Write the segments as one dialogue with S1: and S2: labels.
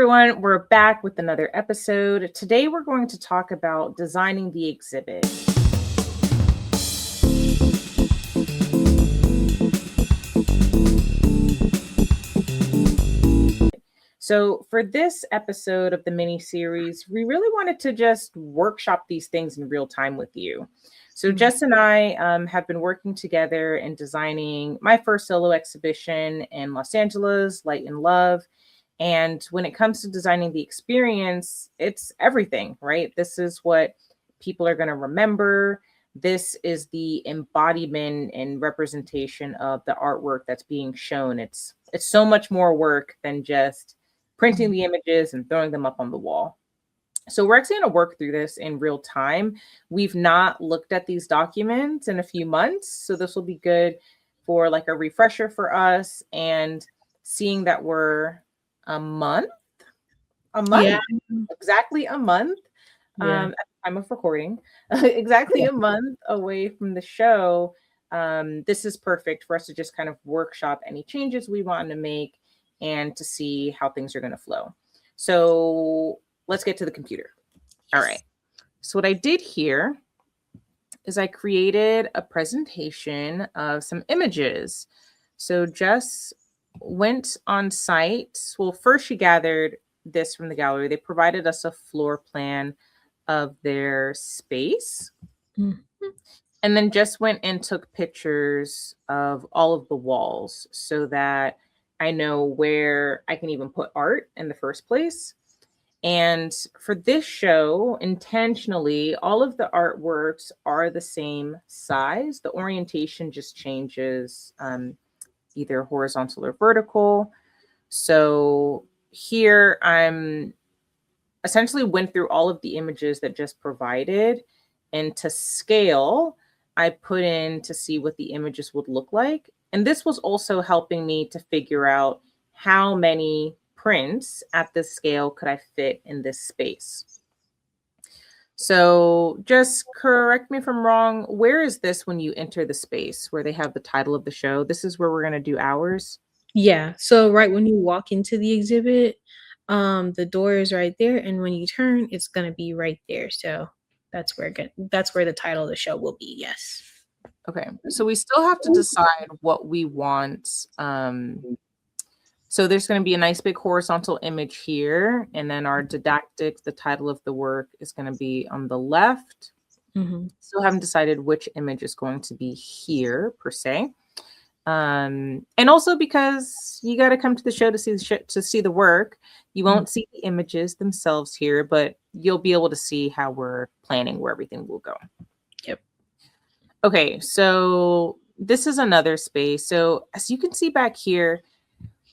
S1: everyone, we're back with another episode. Today we're going to talk about designing the exhibit. So for this episode of the mini series, we really wanted to just workshop these things in real time with you. So Jess and I have been working together in designing my first solo exhibition in Los Angeles, Light and Love. And when it comes to designing the experience, it's everything, right? This is what people are going to remember. This is the embodiment and representation of the artwork that's being shown. It's so much more work than just printing the images and throwing them up on the wall. So we're actually going to work through this in real time. We've not looked at these documents in a few months, so this will be good for like a refresher for us, and seeing that we're exactly a month at the time of recording, exactly a month away from the show. This is perfect for us to just kind of workshop any changes we want to make and to see how things are going to flow. So let's get to the computer. All right. So what I did here is I created a presentation of some images. So Jess went on site. Well, first she gathered this from the gallery. They provided us a floor plan of their space. And then Jess went and took pictures of all of the walls so that I know where I can even put art in the first place. And for this show, intentionally, all of the artworks are the same size. The orientation just changes, either horizontal or vertical. So here I'm essentially went through all of the images that Jess provided, and to scale, I put in to see what the images would look like. And this was also helping me to figure out how many prints at this scale could I fit in this space. So just correct me if I'm wrong. Where is this when you enter the space where they have the title of the show? This is where we're going to do ours.
S2: Yeah. So right when you walk into the exhibit, the door is right there. And when you turn, it's going to be right there. So that's where the title of the show will be. Yes.
S1: Okay. So we still have to decide what we want. So there's going to be a nice big horizontal image here. And then our didactic, the title of the work, is going to be on the left. Still haven't decided which image is going to be here per se. And also because you got to come to the show to see the work. You won't see the images themselves here, but you'll be able to see how we're planning where everything will go.
S2: Yep.
S1: Okay, so this is another space. So as you can see back here,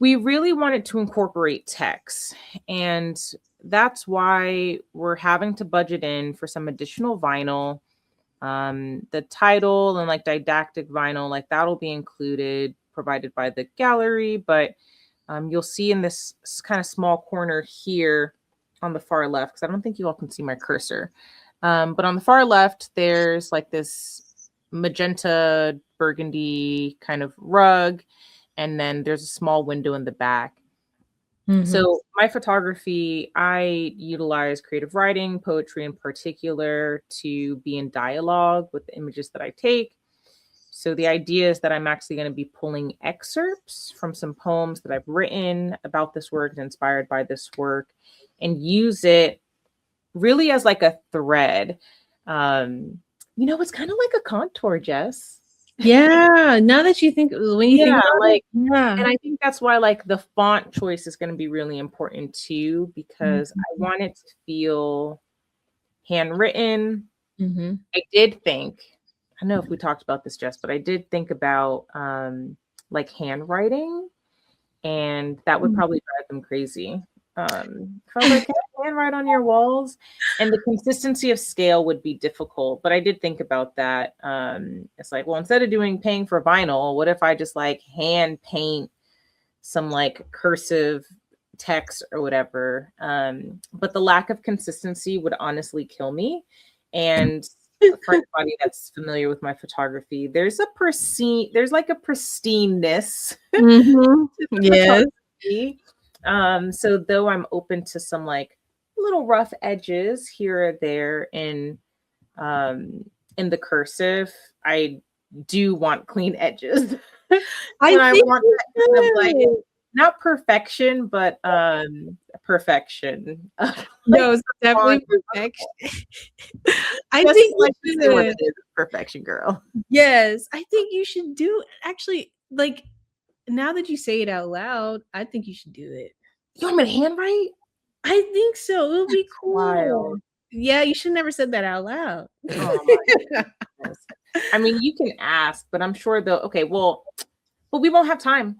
S1: we really wanted to incorporate text, and that's why we're having to budget in for some additional vinyl. The title and like didactic vinyl, like that'll be included, provided by the gallery, but you'll see in this kind of small corner here on the far left, because I don't think you all can see my cursor, but on the far left, there's like this magenta burgundy kind of rug, and then there's a small window in the back. So my photography, I utilize creative writing, poetry in particular, to be in dialogue with the images that I take. So the idea is that I'm actually going to be pulling excerpts from some poems that I've written about this work and inspired by this work, and use it really as like a thread. It's kind of like a contour, Jess.
S2: Yeah. Now that you think, when you think about it,
S1: and I think that's why like the font choice is going to be really important too, because I want it to feel handwritten. I did think, I don't know if we talked about this, Jess, but I did think about like handwriting, and that would probably drive them crazy. I was like, can I handwrite on your walls? And the consistency of scale would be difficult, but I did think about that. It's like, well, instead of paying for vinyl, what if I just like hand paint some like cursive text or whatever? But the lack of consistency would honestly kill me. And for anybody that's familiar with my photography, there's like a pristineness.
S2: Yes.
S1: So though I'm open to some like little rough edges here or there um in the cursive, I do want clean edges.
S2: I
S1: And I
S2: think
S1: want
S2: you
S1: that kind of like
S2: should.
S1: not perfection, but perfection. Like
S2: No, it's
S1: on
S2: definitely perfection. I
S1: just
S2: think
S1: like to
S2: you
S1: say what
S2: should.
S1: it is, perfection girl.
S2: Yes, I think you should do actually, like, now that you say it out loud, I think you should do it.
S1: You want me to handwrite?
S2: I think so, it'll be cool.
S1: Wild.
S2: Yeah, you should never said that out loud.
S1: Oh my goodness. I mean, you can ask, but I'm sure they'll okay, well, but we won't have time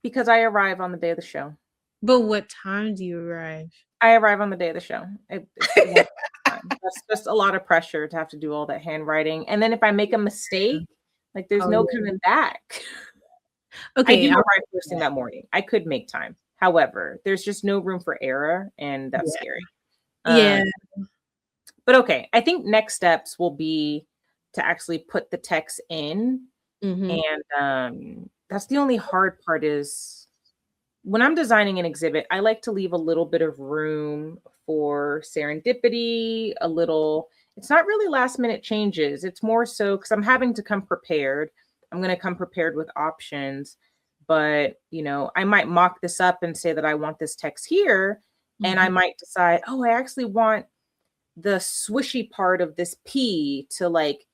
S1: because I arrive on the day of the show.
S2: But what time do you arrive?
S1: I arrive on the day of the show. It won't take time. That's just a lot of pressure to have to do all that handwriting. And then if I make a mistake, like there's
S2: Oh,
S1: no
S2: yeah.
S1: coming back. I do
S2: Okay,
S1: arrive first thing that morning. I could make time. However, there's just no room for error, and that's
S2: yeah.
S1: scary.
S2: Yeah.
S1: But okay, I think next steps will be to actually put the text in.
S2: Mhm.
S1: And that's the only hard part is when I'm designing an exhibit, I like to leave a little bit of room for serendipity, a little, it's not really last minute changes. It's more so because I'm having to come prepared. I'm going to come prepared with options. But, I might mock this up and say that I want this text here. And I
S2: Mhm.
S1: might decide, oh, I actually want the swishy part of this P to like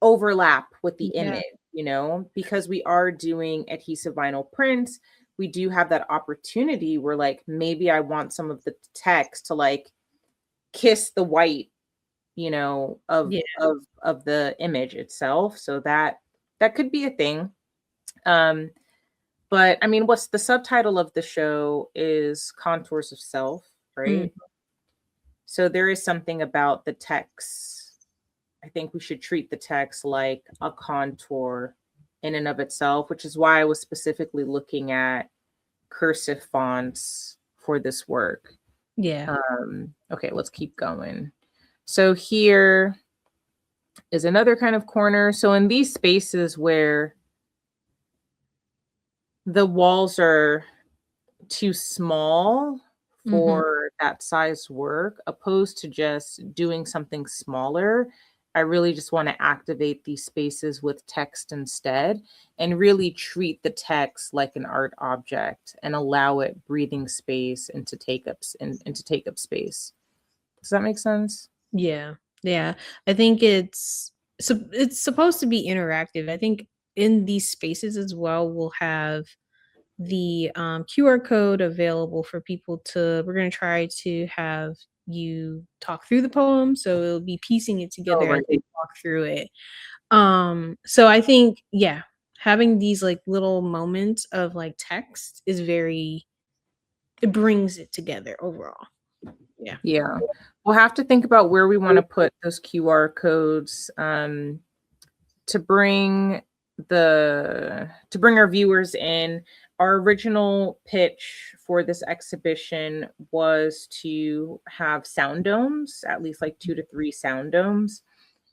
S1: overlap with the
S2: Yeah.
S1: image, because we are doing adhesive vinyl prints. We do have that opportunity where like maybe I want some of the text to like kiss the white, of
S2: Yeah.
S1: of the image itself. So that could be a thing. Um, but I mean, what's the subtitle of the show is Contours of Self,
S2: Mm.
S1: right? So there is something about the text. I think we should treat the text like a contour in and of itself, which is why I was specifically looking at cursive fonts for this work.
S2: Yeah.
S1: Okay, let's keep going. So here is another kind of corner. So in these spaces where the walls are too small
S2: Mhm.
S1: for that size work, opposed to just doing something smaller. I really just want to activate these spaces with text instead and really treat the text like an art object and allow it breathing space and to take up and to take up space. Does that make sense?
S2: Yeah. Yeah. I think it's supposed to be interactive. I think in these spaces as well, we'll have the QR code available for people to. We're going to try to have you talk through the poem, so it'll be piecing it
S1: Oh,
S2: together as
S1: right.
S2: we walk through it. So I think, yeah, having these like little moments of like text is very, it brings it together overall. Yeah.
S1: Yeah. We'll have to think about where we want to put those QR codes. To bring our viewers in. Our original pitch for this exhibition was to have sound domes, at least like 2 to 3 sound domes,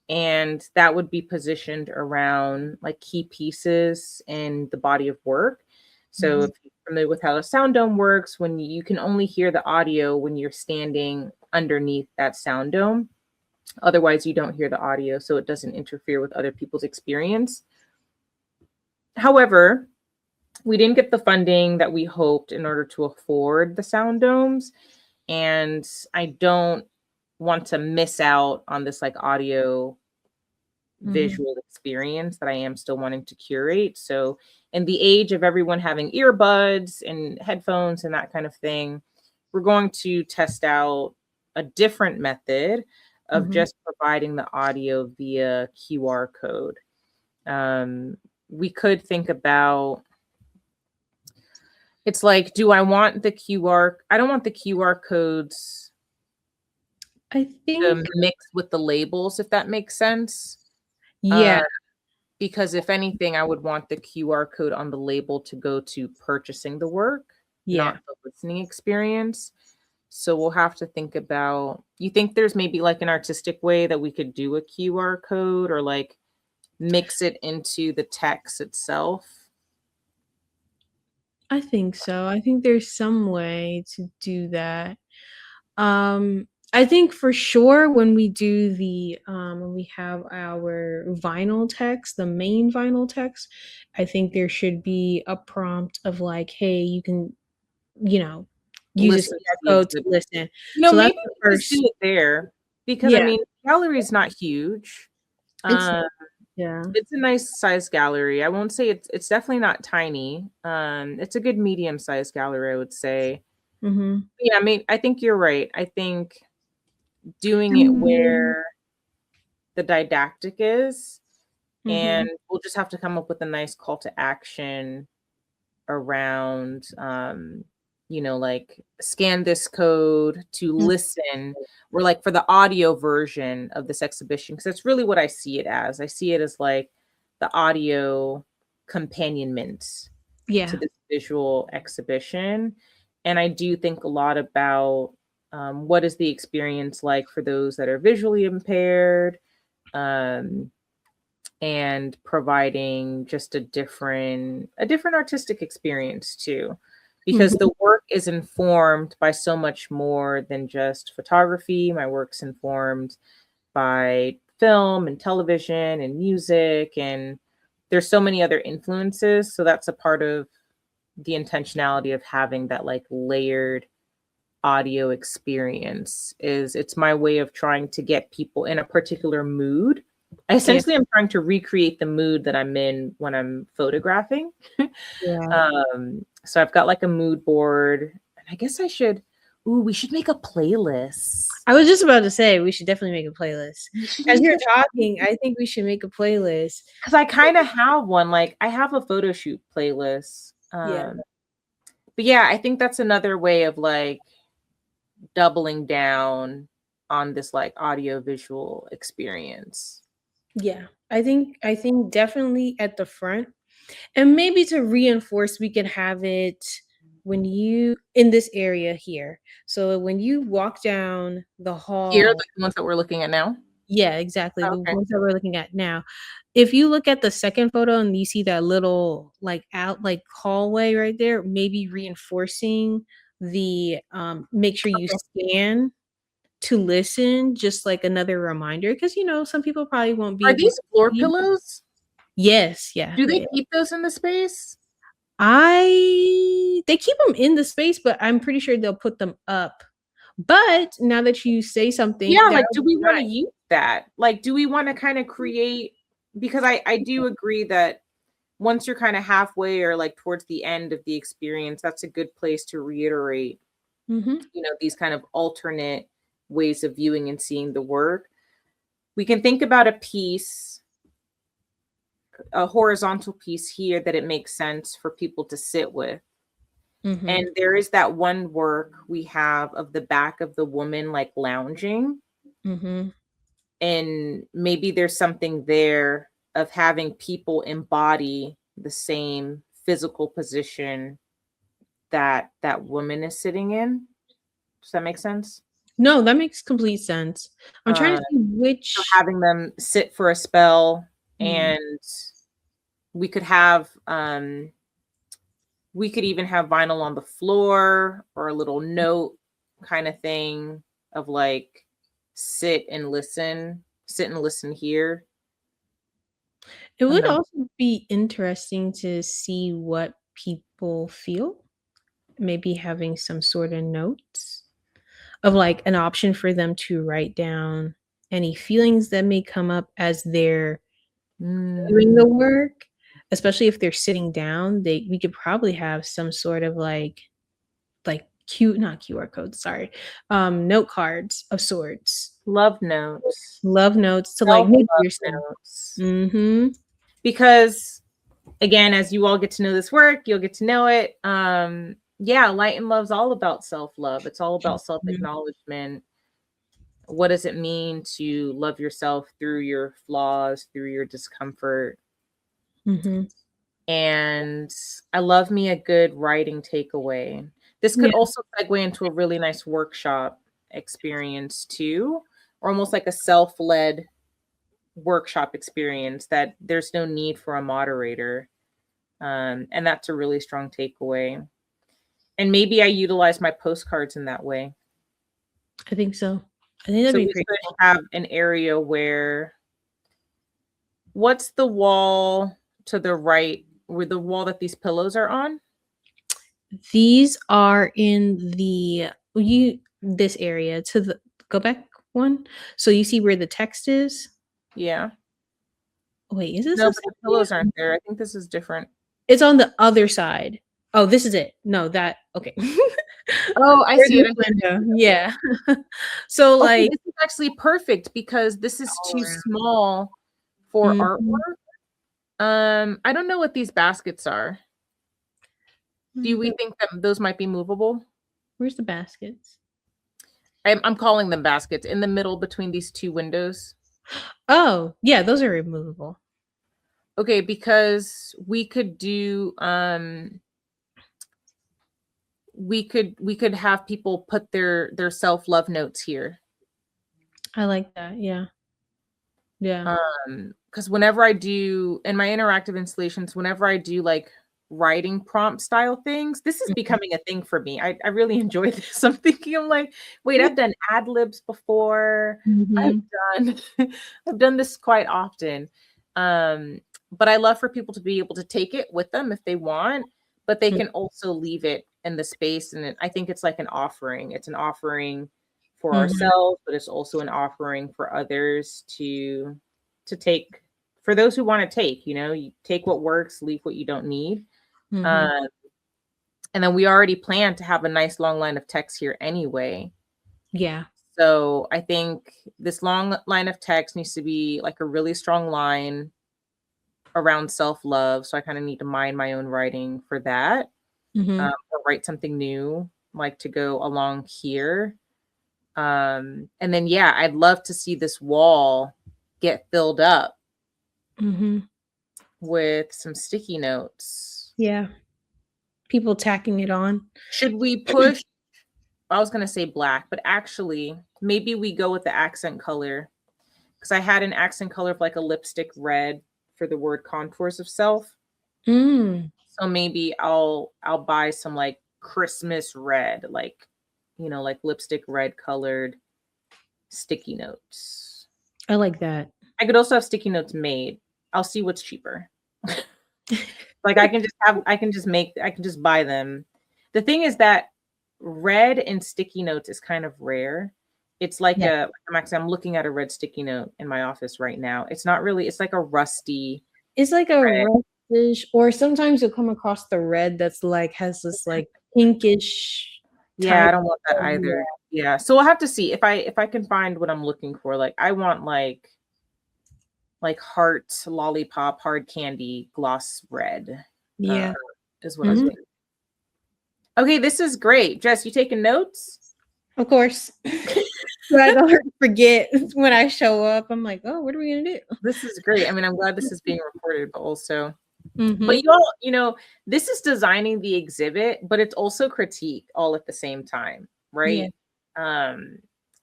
S1: and that would be positioned around like key pieces in the body of work. So
S2: Mhm.
S1: if you're familiar with how a sound dome works, when you can only hear the audio when you're standing underneath that sound dome. Otherwise, you don't hear the audio, so it doesn't interfere with other people's experience. However, we didn't get the funding that we hoped in order to afford the sound domes. And I don't want to miss out on this like audio
S2: Mhm.
S1: visual experience that I am still wanting to curate. So, in the age of everyone having earbuds and headphones and that kind of thing, we're going to test out a different method of
S2: Mhm.
S1: just providing the audio via QR code. Um, we could think about it's like, do I want the QR? I don't want the QR codes
S2: I
S1: to
S2: think,
S1: mix with the labels, if that makes sense.
S2: yeah,
S1: Uh, because if anything, I would want the QR code on the label to go to purchasing the work,
S2: yeah.
S1: not the listening experience. So we'll have to think about, you think there's maybe like an artistic way that we could do a QR code or like mix it into the text itself?
S2: I think so. I think there's some way to do that. I think for sure when we do when we have our vinyl text, the main vinyl text, I think there should be a prompt of like, hey, you can, you know, use this
S1: Listen to
S2: QR
S1: the
S2: code to
S1: exhibit.
S2: listen. So that's
S1: Maybe
S2: the
S1: we just do
S2: first.
S1: it there because I
S2: Yeah,
S1: mean, gallery is not huge.
S2: it's
S1: Um,
S2: yeah.
S1: it's a nice size gallery. I won't say it's definitely not tiny. It's a good medium sized gallery, I would say.
S2: Mhm.
S1: Yeah, I mean, I think you're right. I think doing it
S2: Mm,
S1: where the didactic is, and
S2: mhm.
S1: we'll just have to come up with a nice call to action around like scan this code to
S2: Mm,
S1: listen, or like for the audio version of this exhibition, because that's really what I see it as. I see it as like the audio companionment to
S2: yeah.
S1: this visual exhibition. And I do think a lot about what is the experience like for those that are visually impaired, um, and providing just a different artistic experience too, because
S2: Mhm.
S1: the work is informed by so much more than just photography. My work's informed by film and television and music, and there's so many other influences. So that's a part of the intentionality of having that like layered audio experience. Is It's my way of trying to get people in a particular mood.
S2: Yeah.
S1: Essentially, I'm trying to recreate the mood that I'm in when I'm photographing.
S2: Yeah.
S1: So I've got like a mood board, and I guess we should make a playlist.
S2: I was just about to say we should definitely make a playlist.
S1: We should
S2: As
S1: make
S2: you're
S1: a
S2: talking, I think we should make a playlist.
S1: because I kind of have one. Like I have a photo shoot playlist.
S2: Yeah.
S1: But yeah, I think that's another way of like doubling down on this like audio visual experience.
S2: Yeah. I think definitely at the front. And maybe to reinforce, we can have it when you in this area here. So when you walk down the
S1: Here,
S2: hall,
S1: like the ones that we're looking at now.
S2: yeah, exactly. The
S1: Okay.
S2: ones that we're looking at now. If you look at the second photo and you see that little like hallway right there, maybe reinforcing the make sure you
S1: Okay.
S2: scan to listen, just like another reminder, because some people probably won't be
S1: Are
S2: able
S1: these
S2: to
S1: floor
S2: see.
S1: pillows?
S2: Yes, yeah,
S1: Do
S2: yeah,
S1: they
S2: yeah.
S1: keep those in the space?
S2: They keep them in the space, but I'm pretty sure they'll put them up. But now that you say something,
S1: Yeah,
S2: that
S1: like, do
S2: would
S1: we
S2: be
S1: wanna
S2: nice.
S1: use that? Like, do we wanna kinda create, because I do agree that once you're kinda halfway or, like, towards the end of the experience, that's a good place to reiterate,
S2: Mhm.
S1: these kind of alternate ways of viewing and seeing the work. We can think about a horizontal piece here that it makes sense for people to sit with. And
S2: Mhm.
S1: there is that one work we have of the back of the woman, like, lounging,
S2: Mhm.
S1: and maybe there's something there of having people embody the same physical position that that woman is sitting in. Does that make sense?
S2: No, that makes complete sense. I'm trying
S1: Uh,
S2: to see
S1: so
S2: which.
S1: having them sit for a spell,
S2: Mm.
S1: and we could have we could even have vinyl on the floor or a little note kind of thing of like sit and listen here.
S2: It
S1: And
S2: would
S1: then
S2: also be interesting to see what people feel, maybe having some sort of notes of, like, an option for them to write down any feelings that may come up as they're doing
S1: mm,
S2: the work, especially if they're sitting down. We could probably have some sort of, like, Q not QR codes, sorry, note cards of sorts.
S1: love notes.
S2: Love notes to, like,
S1: Self
S2: maybe
S1: love
S2: yourself.
S1: notes.
S2: Mhm.
S1: Because again, as you all get to know this work, you'll get to know it. Yeah, light and love's all about self-love. It's all about
S2: Mhm.
S1: self-acknowledgement. What does it mean to love yourself through your flaws, through your discomfort?
S2: Mhm.
S1: And I love me a good writing takeaway. This could
S2: Yeah.
S1: also segue into a really nice workshop experience too, or almost like a self-led workshop experience that there's no need for a moderator. And that's a really strong takeaway. And maybe I utilize my postcards in that way.
S2: I think so. I think that'd
S1: So
S2: be
S1: we
S2: pretty
S1: could
S2: cool.
S1: have an area where, what's the wall to the right, where the wall that these pillows are on?
S2: These are in the this area to the go back one. So you see where the text is?
S1: Yeah.
S2: Wait, is this
S1: No,
S2: the
S1: but the
S2: same
S1: pillows
S2: area?
S1: aren't there. I think this is different.
S2: It's on the other side. Oh, this is it. No, that okay.
S1: Oh, I
S2: Where's
S1: see it.
S2: this window? Yeah. So
S1: Okay,
S2: like
S1: this is actually perfect because this is
S2: all
S1: too
S2: around.
S1: small for
S2: Mhm.
S1: artwork. I don't know what these baskets are. Do we think that those might be movable?
S2: Where's the baskets?
S1: I'm calling them baskets in the middle between these two windows.
S2: Oh, yeah, those are removable.
S1: Okay, because we could do we could have people put their self-love notes here.
S2: I like that. Yeah. Yeah.
S1: Because whenever I do in my interactive installations, whenever I do like writing prompt style things, this is
S2: Mhm.
S1: becoming a thing for me. I really enjoy this. I'm thinking, I'm like, wait, I've done ad libs before. I've
S2: Mhm.
S1: done I've done this quite often. But I love for people to be able to take it with them if they want, but they
S2: Mm,
S1: can also leave it in the space. And I think it's like an offering. It's an offering for
S2: mhm,
S1: ourselves, but it's also an offering for others to take, for those who want to take, you take what works, leave what you don't need.
S2: mhm.
S1: Um, and then we already plan to have a nice long line of text here anyway.
S2: Yeah.
S1: So I think this long line of text needs to be like a really strong line around self-love. So I kind of need to mind my own writing for that,
S2: Mhm.
S1: or write something new, like to go along here. And then, yeah, I'd love to see this wall get filled up
S2: Mhm.
S1: with some sticky notes.
S2: Yeah. People tacking it on.
S1: Should we push? I was going to say black, but actually, maybe we go with the accent color because I had an accent color of like a lipstick red for the word contours of self.
S2: Mm.
S1: So maybe I'll buy some like Christmas red, like lipstick red colored sticky notes.
S2: I like that.
S1: I could also have sticky notes made. I'll see what's cheaper. Like I can just buy them. The thing is that red and sticky notes is kind of rare. It's like
S2: Yeah.
S1: I'm looking at a red sticky note in my office right now. It's not really, it's like a rusty
S2: It's like a
S1: red.
S2: reddish, or sometimes you'll come across the red that's like has this like pinkish
S1: Yeah, I
S2: type
S1: don't want that
S2: of
S1: either. Yeah. So we'll have to see if I can find what I'm looking for. Like I want like heart lollipop hard candy gloss red. Uh
S2: yeah.
S1: is what I'm
S2: Mhm.
S1: thinking. Okay, this is great. Jess, you taking notes?
S2: Of course. So I don't forget when I show up. I'm like, oh, what are we gonna do?
S1: This is great. I mean, I'm glad this is being recorded, but also, but
S2: Mhm.
S1: this is designing the exhibit, but it's also critique all at the same time,
S2: Yeah.
S1: right? Um,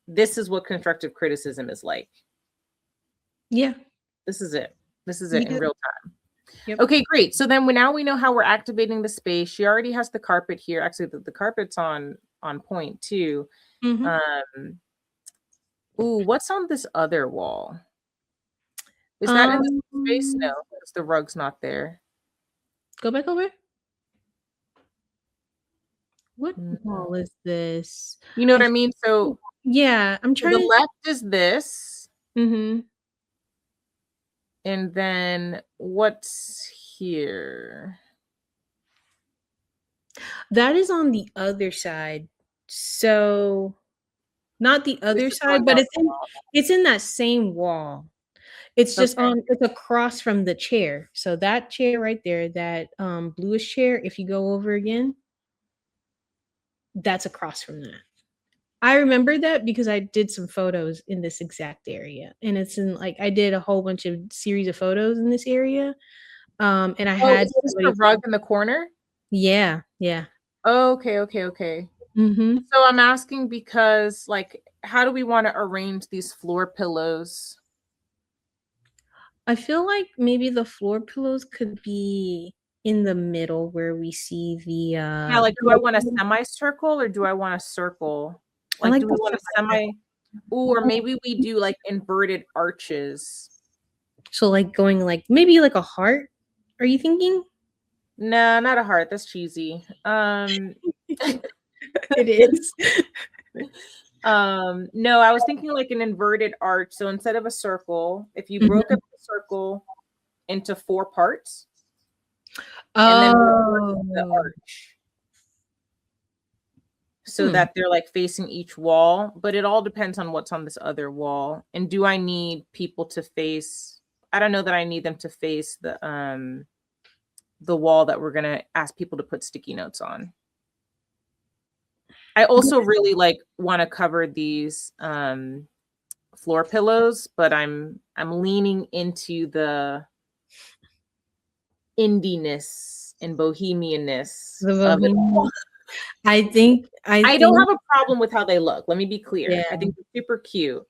S1: this is what constructive criticism is like.
S2: Yeah.
S1: This is it. This is it in
S2: Yeah.
S1: real time.
S2: Yep.
S1: Okay, great. So then now we know how we're activating the space. She already has the carpet here. Actually, the carpet's on point too.
S2: Mhm.
S1: Um, ooh, what's on this other wall? Is that in the space? No,
S2: Um,
S1: because the rug's not there.
S2: go back over. What
S1: Mm.
S2: wall is this?
S1: You know what
S2: I
S1: I mean? So
S2: yeah, I'm
S1: to the
S2: trying to
S1: left is this,
S2: mhm.
S1: and then what's here?
S2: That is on the other side. So, not the
S1: This
S2: other
S1: is going
S2: side, but
S1: down the wall.
S2: it's in that same wall. It's just
S1: Okay.
S2: it's across from the chair. So that chair right there, that, bluish chair, if you go over again, that's across from that. I remember that because I did some photos in this exact area, and it's in like I did a whole bunch of series of photos in this area, and I
S1: Oh,
S2: had
S1: is this the
S2: somebody
S1: rug in the corner?
S2: yeah, yeah.
S1: Okay, okay, okay.
S2: Mhm.
S1: So I'm asking because, like, how do we want to arrange these floor pillows?
S2: I feel like maybe the floor pillows could be in the middle where we see the
S1: Yeah, like, do I want a semicircle or do I want a circle?
S2: I
S1: Like,
S2: like
S1: do we
S2: the
S1: want a semi Ooh, or maybe we do, like, inverted arches.
S2: so like going like maybe like a heart. Are you thinking?
S1: No, not a heart, that's cheesy.
S2: It is.
S1: No, I was thinking like an inverted arch. So instead of a circle, if you broke
S2: Mhm.
S1: up the circle into 4 parts and then reversed the
S2: Oh.
S1: arch so
S2: Hmm.
S1: that they're like facing each wall, but it all depends on what's on this other wall. And do I need people to face I don't know that I need them to face the wall that we're going to ask people to put sticky notes on. I also really like want to cover these floor pillows, but I'm leaning into the indiness and bohemianness
S2: The
S1: of it
S2: bohemian.
S1: all.
S2: I
S1: I don't
S2: think
S1: have a problem with how they look. Let me be clear. I
S2: yeah.
S1: think they're super cute.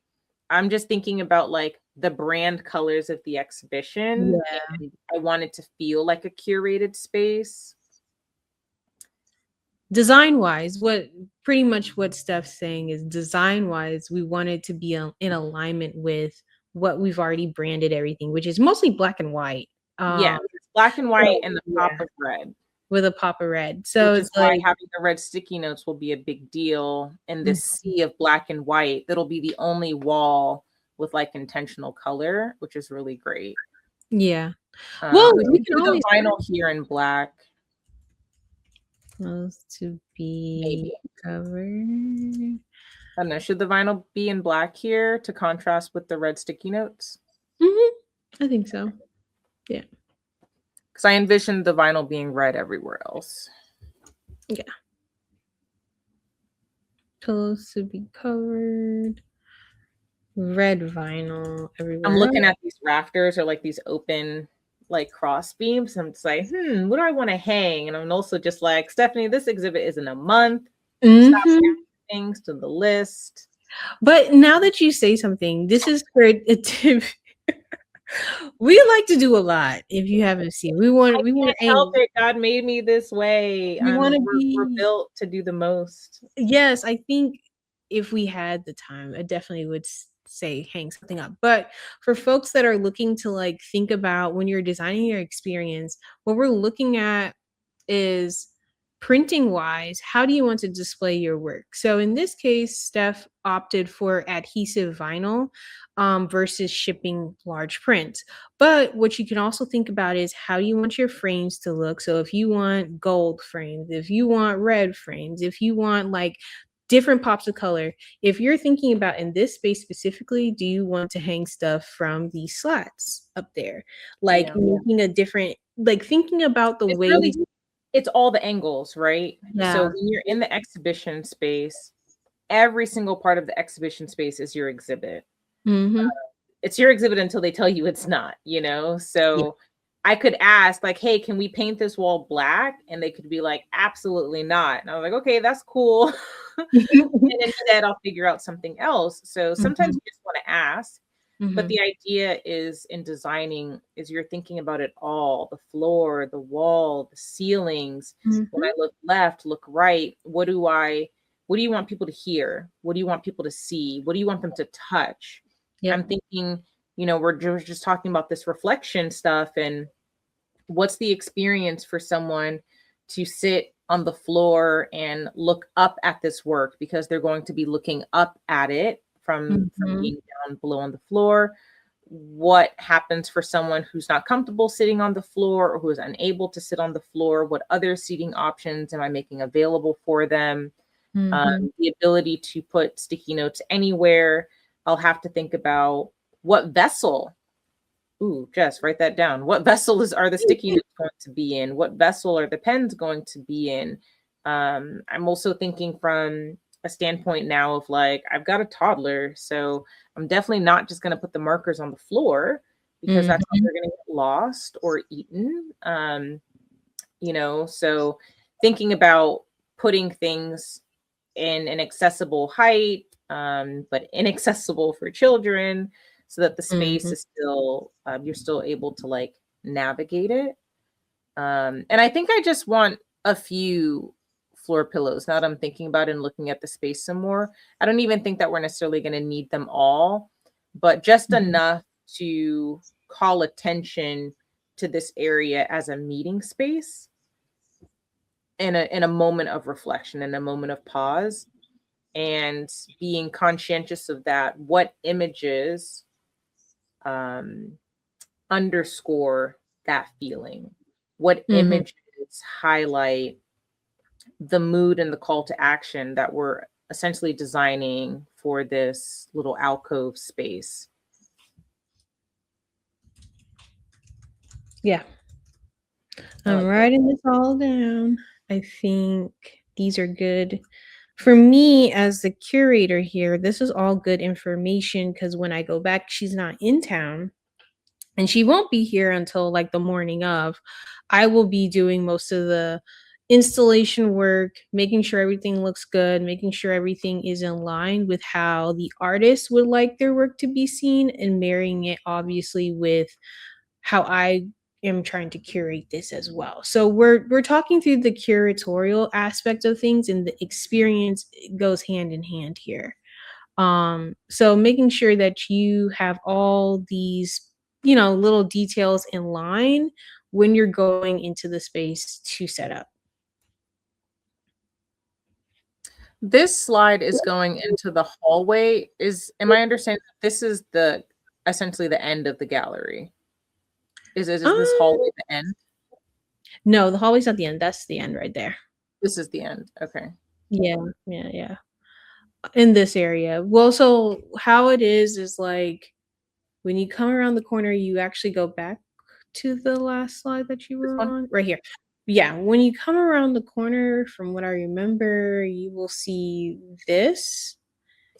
S1: I'm just thinking about like the brand colors of the exhibition,
S2: Yeah.
S1: and I want it to feel like a curated space.
S2: Design wise, what pretty much what Steph's saying is design wise, we want it to be in alignment with what we've already branded everything, which is mostly black and white.
S1: Yeah, it's black and white
S2: So,
S1: and the pop
S2: yeah,
S1: of red,
S2: with a pop of red. So
S1: which is
S2: it's
S1: why
S2: like,
S1: having the red sticky notes will be a big deal in
S2: mm,
S1: this sea of black and white. That'll be the only wall with like intentional color, which is really great.
S2: yeah. Well,
S1: We
S2: we
S1: could
S2: can
S1: do the
S2: always
S1: vinyl here in black,
S2: close to be
S1: maybe.
S2: covered.
S1: I don't know. Should the vinyl be in black here to contrast with the red sticky notes?
S2: I think so. Yeah.
S1: Because I envisioned the vinyl being red everywhere else.
S2: Yeah. Close to be covered. Red vinyl
S1: I'm
S2: everywhere.
S1: looking at these rafters or like these open like cross beams. I'm just like, what do I want to hang? And I'm also just like, Stephanie, this exhibit isn't a month. Stop
S2: Mhm.
S1: adding things to the list.
S2: But now that you say something, this is for a tip. We like to do a lot. If you haven't seen,
S1: I
S2: we want
S1: can't
S2: to
S1: help
S2: aim.
S1: it. God made me this way.
S2: We want to
S1: We're
S2: be.
S1: built to do the most.
S2: Yes, I think if we had the time, I definitely would say hang something up. But for folks that are looking to like think about when you're designing your experience, what we're looking at is printing wise, how do you want to display your work? So in this case, Steph opted for adhesive vinyl versus shipping large prints. But what you can also think about is how you want your frames to look. So if you want gold frames, if you want red frames, if you want like different pops of color, if you're thinking about in this space specifically, do you want to hang stuff from the slats up there? Like
S1: Yeah.
S2: making a different, like thinking about the
S1: It's
S2: ways.
S1: really it's all the angles, right? So
S2: Yeah.
S1: when you're in the exhibition space, every single part of the exhibition space is your exhibit.
S2: Hmm.
S1: It's your exhibit until they tell you it's not, you know?
S2: Yeah.
S1: So I could ask, like, hey, can we paint this wall black? And they could be like, absolutely not. And I was like, okay, that's cool. And instead, I'll figure out something else. So sometimes
S2: Mhm,
S1: you just want to ask. But
S2: mhm,
S1: the idea is in designing is you're thinking about it all, the floor, the wall, the ceilings. When
S2: mhm.
S1: I look left, look right, what do you want people to hear? What do you want people to see? What do you want them to touch? I'm
S2: Yep.
S1: thinking, we're just talking about this reflection stuff and what's the experience for someone to sit on the floor and look up at this work because they're going to be looking up at it from
S2: Mhm,
S1: being down below on the floor. What happens for someone who's not comfortable sitting on the floor or who is unable to sit on the floor? What other seating options am I making available for them?
S2: mhm.
S1: The ability to put sticky notes anywhere. I'll have to think about what vessel. Ooh, Jess, write that down. What vessel are the sticky notes going to be in? What vessel are the pens going to be in? I'm also thinking from a standpoint now of like, I've got a toddler, so I'm definitely not just going to put the markers on the floor because that's how
S2: Mhm,
S1: they're going to get lost or eaten. So thinking about putting things in an accessible height, but inaccessible for children so that the space
S2: mhm.
S1: is still, you're still able to like navigate it. And I think I just want a few floor pillows. Now that I'm thinking about it and looking at the space some more, I don't even think that we're necessarily going to need them all, but just enough to call attention to this area as a meeting space in a moment of reflection, in a moment of pause, and being conscientious of that. What images underscore that feeling? What images highlight the mood and the call to action that we're essentially designing for this little alcove space?
S2: Yeah. I'm
S1: like
S2: writing this all down. I think these are good. For me, as the curator here, this is all good information because when I go back, she's not in town and she won't be here until like the morning of. I will be doing most of the installation work, making sure everything looks good, making sure everything is in line with how the artist would like their work to be seen, and marrying it obviously with how I am trying to curate this as well. So we're talking through the curatorial aspect of things, and the experience goes hand in hand here. So making sure that you have all these, little details in line when you're going into the space to set up.
S1: this slide is going into the hallway. Am I understanding that this is essentially the end of the gallery? Is this hallway the end?
S2: No, the hallway's not the end. That's the end right there.
S1: This is the end. Okay.
S2: Yeah. In this area. Well, so how it is like when you come around the corner, you actually go back to the last slide that you
S1: This
S2: were
S1: one?
S2: on right here. Yeah, when you come around the corner, from what I remember, you will see this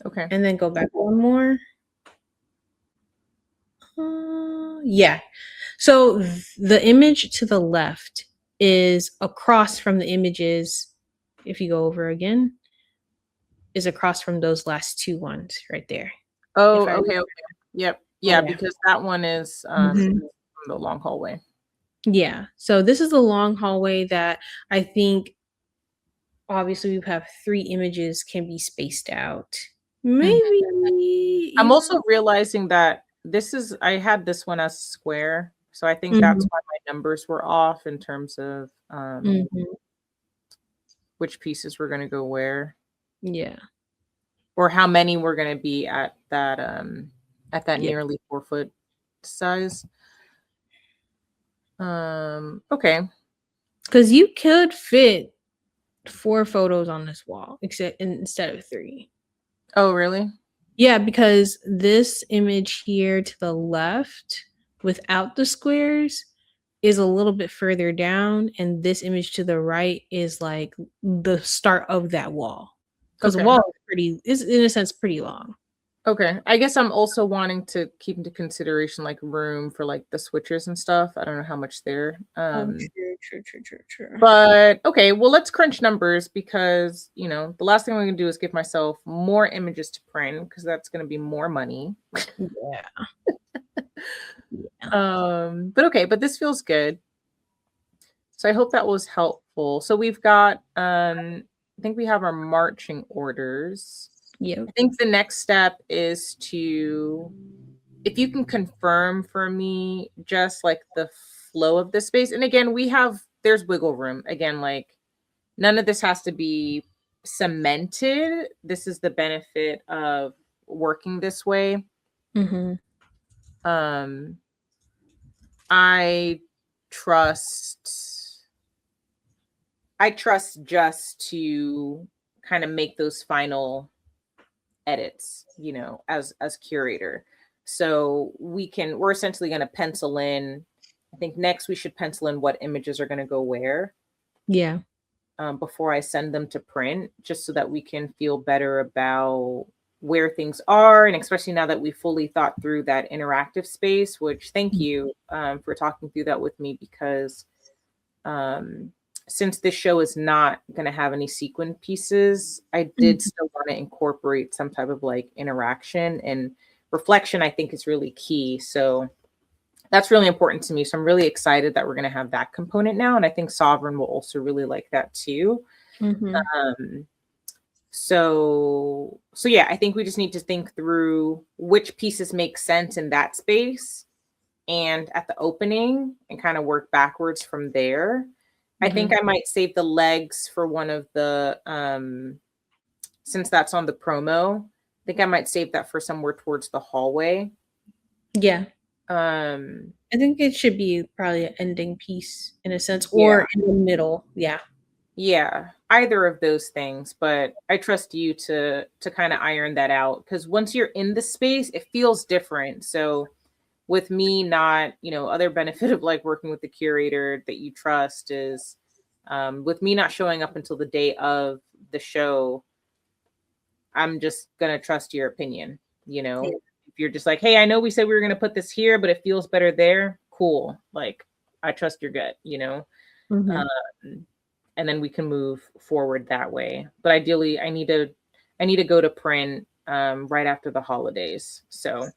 S1: Okay.
S2: and then go back one more. Yeah. So the image to the left is across from the images. If you go over again, is across from those last two ones right there.
S1: Oh, okay. Yep. Yeah,
S2: Yeah.
S1: because that one is from the long hallway.
S2: Yeah. So this is the long hallway that I think obviously we have 3 images can be spaced out. Maybe
S1: I'm also realizing that I had this one as square, so I think that's why my numbers were off in terms of which pieces were gonna go where.
S2: Yeah.
S1: Or how many were gonna be at that nearly 4-foot size. Okay.
S2: Because you could fit 4 photos on this wall, instead of 3.
S1: Oh, really?
S2: Yeah, because this image here to the left, without the squares, is a little bit further down, and this image to the right is like the start of that wall. Because the wall is in a sense pretty long.
S1: Okay. I guess I'm also wanting to keep into consideration like room for like the switchers and stuff. I don't know how much they're
S2: True.
S1: But okay, well, let's crunch numbers because, the last thing I'm going to do is give myself more images to print because that's going to be more money. But this feels good. So I hope that was helpful. So we've got, I think we have our marching orders.
S2: Yeah.
S1: I think the next step is if you can confirm for me just like the flow of the space. And again, there's wiggle room. Again, like none of this has to be cemented. This is the benefit of working this way. I trust just to kind of make those final edits, as curator. So we're essentially going to pencil in. I think next we should pencil in what images are going to go where.
S2: Yeah.
S1: Before I send them to print, just so that we can feel better about where things are. And especially now that we fully thought through that interactive space, which thank you for talking through that with me, because since this show is not going to have any sequin pieces, I did still want to incorporate some type of like interaction and reflection. I think is really key. So that's really important to me. So I'm really excited that we're going to have that component now. And I think Sovereign will also really like that too. Um, so yeah, I think we just need to think through which pieces make sense in that space and at the opening and kind of work backwards from there. I think I might save the legs for one of the since that's on the promo, I think I might save that for somewhere towards the hallway.
S2: Yeah. I think it should be probably an ending piece in a sense, or in the middle. Yeah.
S1: Yeah, either of those things, but I trust you to kind of iron that out, because once you're in the space, it feels different. So with me not, other benefit of like working with the curator that you trust is with me not showing up until the day of the show, I'm just gonna trust your opinion. If you're just like, hey, I know we said we were gonna put this here, but it feels better there, cool. Like, I trust your gut, and then we can move forward that way. But ideally, I need to go to print right after the holidays. So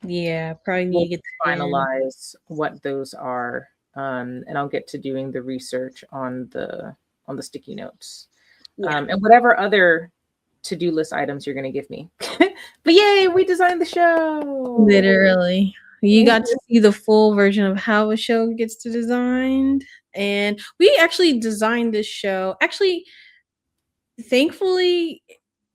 S2: yeah, probably
S1: we'll
S2: need to get
S1: finalize what those are, and I'll get to doing the research on the sticky notes, and whatever other to-do list items you're going to give me. But yay, we designed the show.
S2: Literally. You got to see the full version of how a show gets to designed. And we actually designed this show. Actually, thankfully,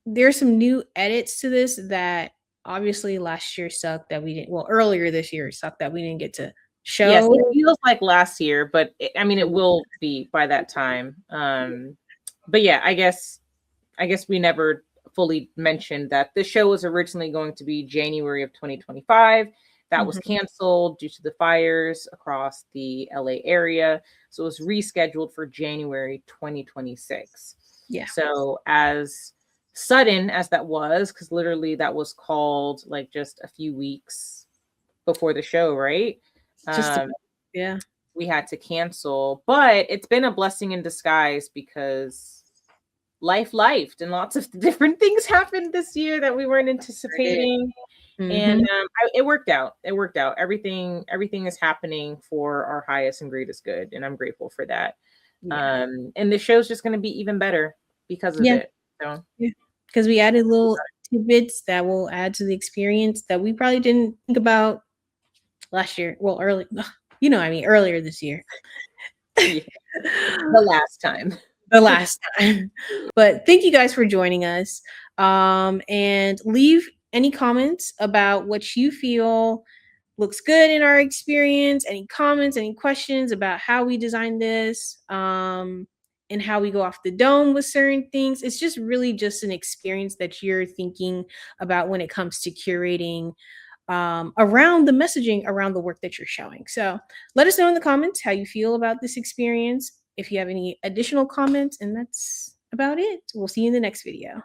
S2: there's some new edits to this that obviously last year sucked that we didn't, well, earlier this year sucked that we didn't get to show.
S1: Yes, it feels like last year, but it will be by that time. But yeah, I guess we never fully mentioned that this show was originally going to be January of 2025. That was canceled due to the fires across the LA area. So it was rescheduled for January 2026.
S2: Yeah.
S1: So as sudden as that was, because literally that was called like just a few weeks before the show, right?
S2: Yeah.
S1: We had to cancel, but it's been a blessing in disguise because lifed and lots of different things happened this year that we weren't anticipating. And it worked out. Everything is happening for our highest and greatest good, and I'm grateful for that. And the show's just going to be even better because of it. So
S2: because we added little tidbits that will add to the experience that we probably didn't think about last year. Well, earlier this year.
S1: The last time.
S2: But thank you guys for joining us. And leave any comments about what you feel looks good in our experience, any comments, any questions about how we designed this, and how we go off the dome with certain things. It's just really just an experience that you're thinking about when it comes to curating around the messaging around the work that you're showing. So let us know in the comments how you feel about this experience. If you have any additional comments, and that's about it. We'll see you in the next video.